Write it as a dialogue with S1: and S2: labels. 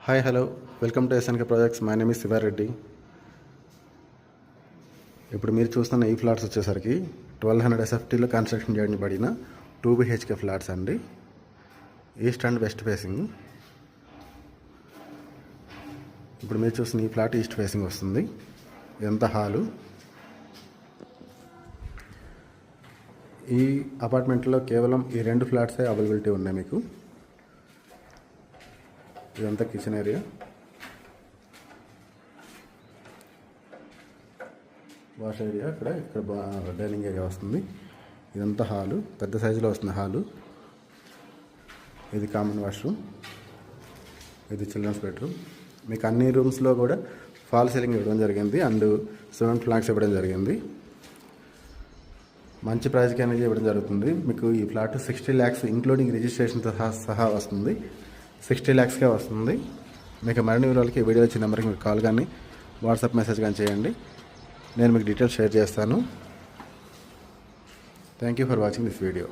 S1: Hi hello welcome to SNK projects. My name is Shiva Reddy. ఇప్పుడు మీరు చూస్తున్న ఈ ఫ్లాట్స్ వచ్చేసరికి 1200 SFTలో కన్స్ట్రక్షన్ చేయబడిన 2 BHK ఫ్లాట్స్ అండి. East and west facing. ఇప్పుడు మీరు చూస్తున్న ఈ ఫ్లాట్ ఈస్ట్ ఫేసింగ్ వస్తుంది. ఎంత హాలు. ఈ అపార్ట్మెంట్లో కేవలం ఈ 2 ఫ్లాట్సే అవైలబిలిటీ ఉన్నాయి మీకు. ఇదంతా కిచెన్ ఏరియా. వాష్ ఏరియా ఇక్కడ డైనింగ్ ఏరియా వస్తుంది. ఇదంతా హాలు, పెద్ద సైజులో వస్తుంది హాలు. ఇది కామన్ వాష్రూమ్, ఇది చిల్డ్రన్స్ బెడ్రూమ్. మీకు అన్ని రూమ్స్లో కూడా ఫాల్ సీలింగ్ ఇవ్వడం జరిగింది అండ్ సిమెంట్ ఫ్లాట్స్ ఇవ్వడం జరిగింది. మంచి ప్రైస్కి అనేది ఇవ్వడం జరుగుతుంది. మీకు ఈ ఫ్లాట్ 60 lakhs ఇంక్లూడింగ్ రిజిస్ట్రేషన్తో సహా వస్తుంది. 60 lakhsకే వస్తుంది. మీకు మరిన్ని వివరాలకి వీడియో వచ్చిన నెంబర్కి మీకు కాల్ కానీ వాట్సాప్ మెసేజ్ కానీ చేయండి. నేను మీకు డీటెయిల్స్ షేర్ చేస్తాను. Thank you for watching this video.